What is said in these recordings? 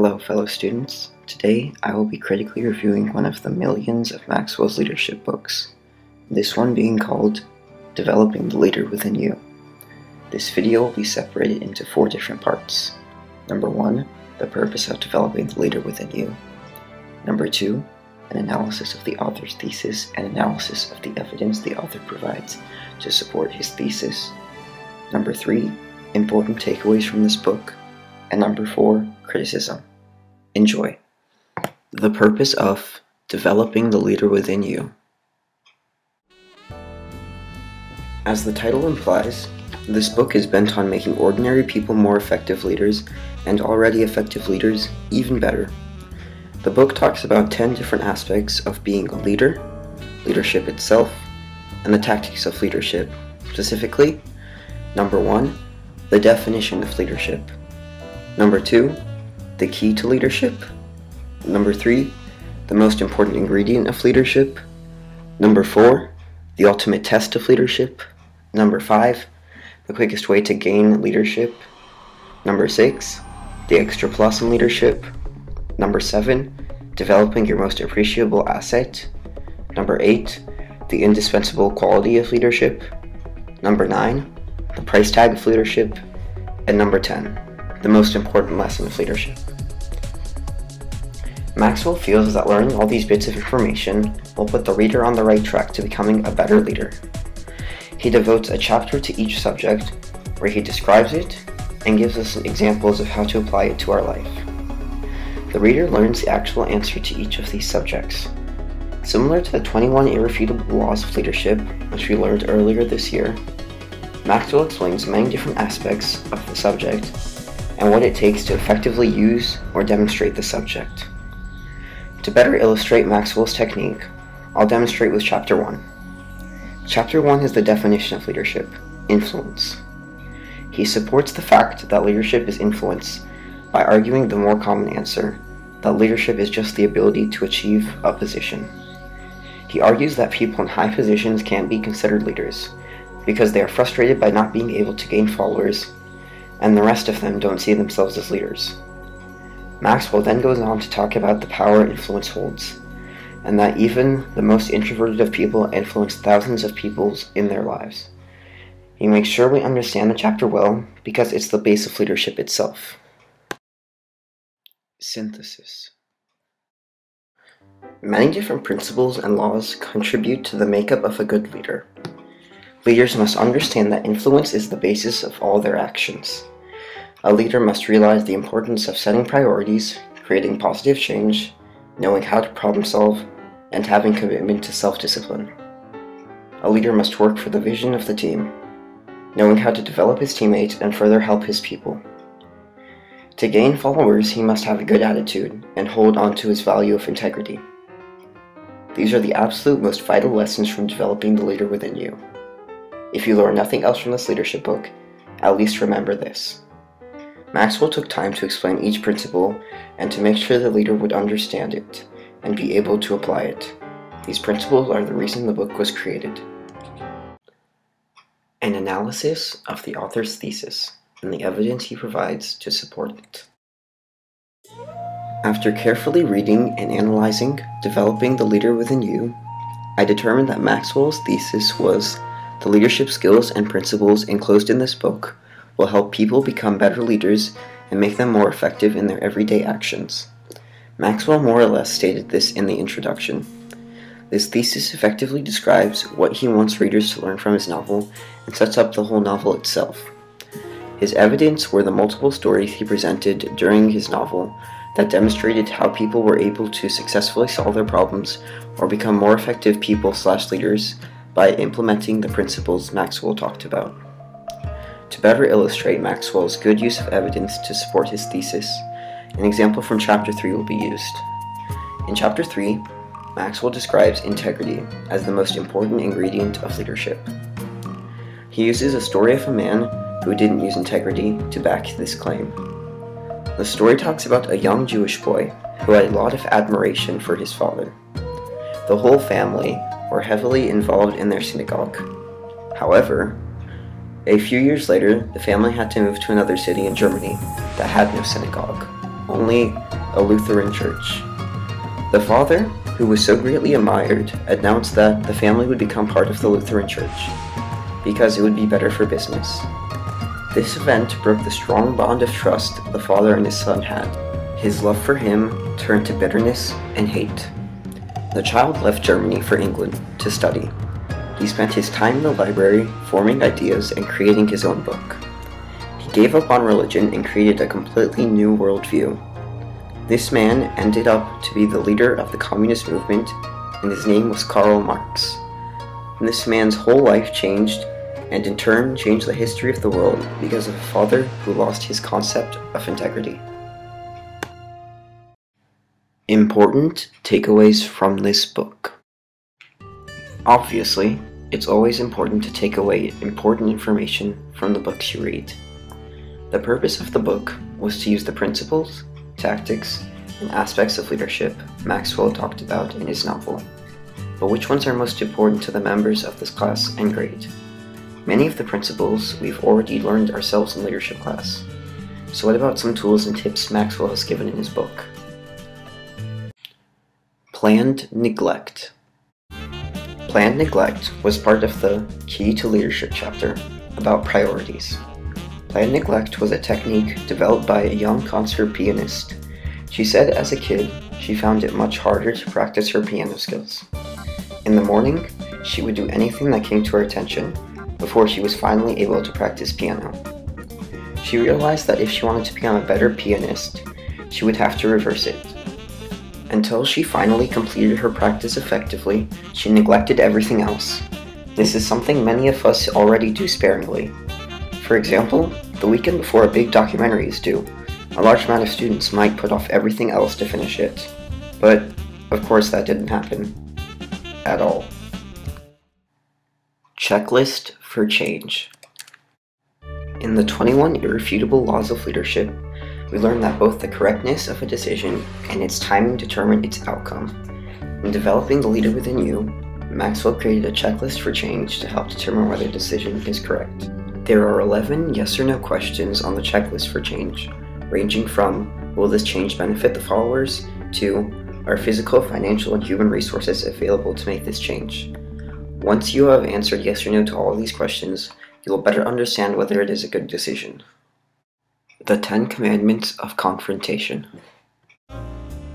Hello, fellow students. Today, I will be critically reviewing one of the millions of Maxwell's leadership books, this one being called Developing the Leader Within You. This video will be separated into 4 different parts. Number 1, the purpose of developing the leader within you. Number 2, an analysis of the author's thesis and analysis of the evidence the author provides to support his thesis. Number 3, important takeaways from this book. And number 4, criticism. Enjoy. The purpose of developing the leader within you. As the title implies, this book is bent on making ordinary people more effective leaders and already effective leaders even better. The book talks about 10 different aspects of being a leader, leadership itself, and the tactics of leadership. Specifically, number 1, the definition of leadership. Number 2, the key to leadership. Number 3, the most important ingredient of leadership. Number 4, the ultimate test of leadership. Number 5, the quickest way to gain leadership. Number 6, the extra plus in leadership. Number 7, developing your most appreciable asset. Number 8, the indispensable quality of leadership. Number 9, the price tag of leadership. And number 10, the most important lesson of leadership. Maxwell feels that learning all these bits of information will put the reader on the right track to becoming a better leader. He devotes a chapter to each subject where he describes it and gives us examples of how to apply it to our life. The reader learns the actual answer to each of these subjects. Similar to the 21 irrefutable laws of leadership, which we learned earlier this year, Maxwell explains many different aspects of the subject and what it takes to effectively use or demonstrate the subject. To better illustrate Maxwell's technique, I'll demonstrate with Chapter 1. Chapter 1 is the definition of leadership, influence. He supports the fact that leadership is influence by arguing the more common answer, that leadership is just the ability to achieve a position. He argues that people in high positions can't be considered leaders because they are frustrated by not being able to gain followers, and the rest of them don't see themselves as leaders. Maxwell then goes on to talk about the power influence holds, and that even the most introverted of people influence thousands of people in their lives. He makes sure we understand the chapter well because it's the base of leadership itself. Synthesis. Many different principles and laws contribute to the makeup of a good leader. Leaders must understand that influence is the basis of all their actions. A leader must realize the importance of setting priorities, creating positive change, knowing how to problem solve, and having commitment to self-discipline. A leader must work for the vision of the team, knowing how to develop his teammates and further help his people. To gain followers, he must have a good attitude and hold on to his value of integrity. These are the absolute most vital lessons from developing the leader within you. If you learn nothing else from this leadership book, at least remember this. Maxwell took time to explain each principle and to make sure the leader would understand it and be able to apply it. These principles are the reason the book was created. An analysis of the author's thesis and the evidence he provides to support it. After carefully reading and analyzing Developing the Leader Within You, I determined that Maxwell's thesis was the leadership skills and principles enclosed in this book will help people become better leaders and make them more effective in their everyday actions. Maxwell more or less stated this in the introduction. This thesis effectively describes what he wants readers to learn from his novel and sets up the whole novel itself. His evidence were the multiple stories he presented during his novel that demonstrated how people were able to successfully solve their problems or become more effective people/leaders by implementing the principles Maxwell talked about. To better illustrate Maxwell's good use of evidence to support his thesis, an example from Chapter 3 will be used. In Chapter 3, Maxwell describes integrity as the most important ingredient of leadership. He uses a story of a man who didn't use integrity to back this claim. The story talks about a young Jewish boy who had a lot of admiration for his father. The whole family were heavily involved in their synagogue. However, a few years later, the family had to move to another city in Germany that had no synagogue. Only a Lutheran church. The father, who was so greatly admired, announced that the family would become part of the Lutheran church, because it would be better for business. This event broke the strong bond of trust the father and his son had. His love for him turned to bitterness and hate. The child left Germany for England to study. He spent his time in the library, forming ideas and creating his own book. He gave up on religion and created a completely new worldview. This man ended up to be the leader of the communist movement, and his name was Karl Marx. And this man's whole life changed, and in turn changed the history of the world because of a father who lost his concept of integrity. Important takeaways from this book. Obviously, it's always important to take away important information from the books you read. The purpose of the book was to use the principles, tactics, and aspects of leadership Maxwell talked about in his novel. But which ones are most important to the members of this class and grade? Many of the principles we've already learned ourselves in leadership class. So what about some tools and tips Maxwell has given in his book? Planned neglect. Planned neglect was part of the Key to Leadership chapter about priorities. Planned neglect was a technique developed by a young concert pianist. She said as a kid, she found it much harder to practice her piano skills. In the morning, she would do anything that came to her attention before she was finally able to practice piano. She realized that if she wanted to become a better pianist, she would have to reverse it. Until she finally completed her practice effectively, she neglected everything else. This is something many of us already do sparingly. For example, the weekend before a big documentary is due, a large amount of students might put off everything else to finish it. But, of course, that didn't happen. At all. Checklist for change. In the 21 Irrefutable Laws of Leadership, we learn that both the correctness of a decision and its timing determine its outcome. In developing the leader within you, Maxwell created a checklist for change to help determine whether a decision is correct. There are 11 yes or no questions on the checklist for change, ranging from, will this change benefit the followers, to, are physical, financial, and human resources available to make this change? Once you have answered yes or no to all of these questions, you will better understand whether it is a good decision. The 10 Commandments of Confrontation.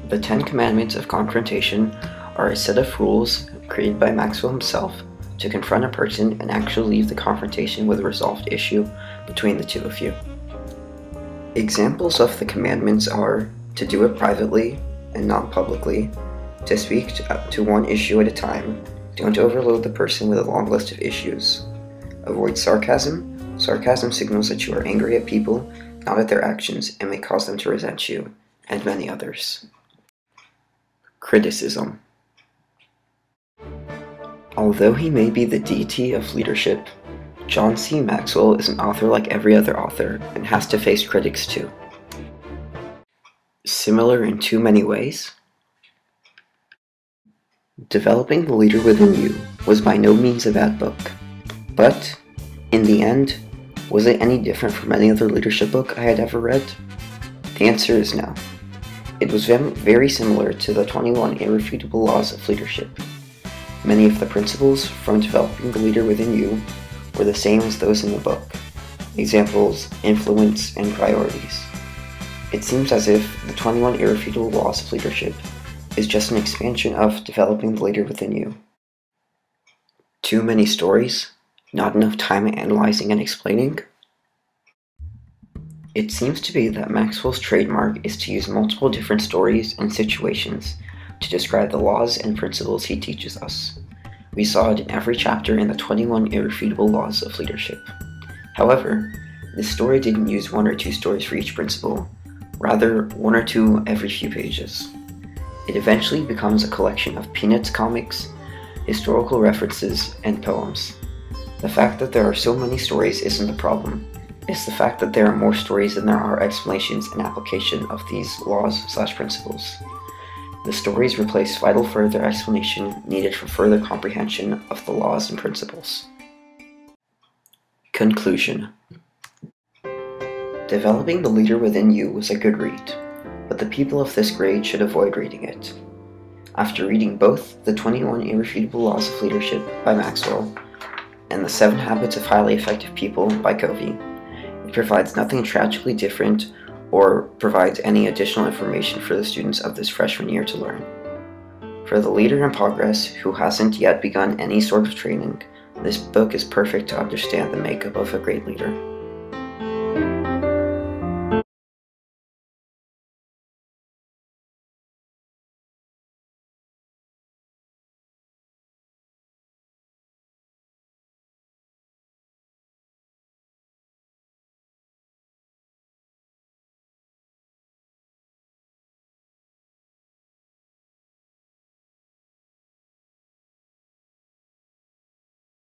The 10 Commandments of Confrontation are a set of rules created by Maxwell himself to confront a person and actually leave the confrontation with a resolved issue between the two of you. Examples of the commandments are to do it privately and not publicly, to speak to one issue at a time, don't overload the person with a long list of issues, avoid sarcasm. Sarcasm signals that you are angry at people, not at their actions, and may cause them to resent you, and many others. Criticism. Although he may be the deity of leadership, John C. Maxwell is an author like every other author, and has to face critics too. Similar in too many ways? Developing the Leader Within You was by no means a bad book, but, in the end, was it any different from any other leadership book I had ever read? The answer is no. It was very similar to the 21 Irrefutable Laws of Leadership. Many of the principles from developing the leader within you were the same as those in the book. Examples, influence, and priorities. It seems as if the 21 Irrefutable Laws of Leadership is just an expansion of developing the leader within you. Too many stories? Not enough time analyzing and explaining? It seems to be that Maxwell's trademark is to use multiple different stories and situations to describe the laws and principles he teaches us. We saw it in every chapter in the 21 Irrefutable Laws of Leadership. However, this story didn't use one or two stories for each principle, rather one or two every few pages. It eventually becomes a collection of Peanuts comics, historical references, and poems. The fact that there are so many stories isn't the problem. It's the fact that there are more stories than there are explanations and application of these laws/principles. The stories replace vital further explanation needed for further comprehension of the laws and principles. Conclusion. Developing the Leader Within You was a good read. but the people of this grade should avoid reading it. After reading both the 21 Irrefutable Laws of Leadership by Maxwell and the 7 Habits of Highly Effective People by Covey, it provides nothing tragically different or provides any additional information for the students of this freshman year to learn. For the leader in progress who hasn't yet begun any sort of training, this book is perfect to understand the makeup of a great leader.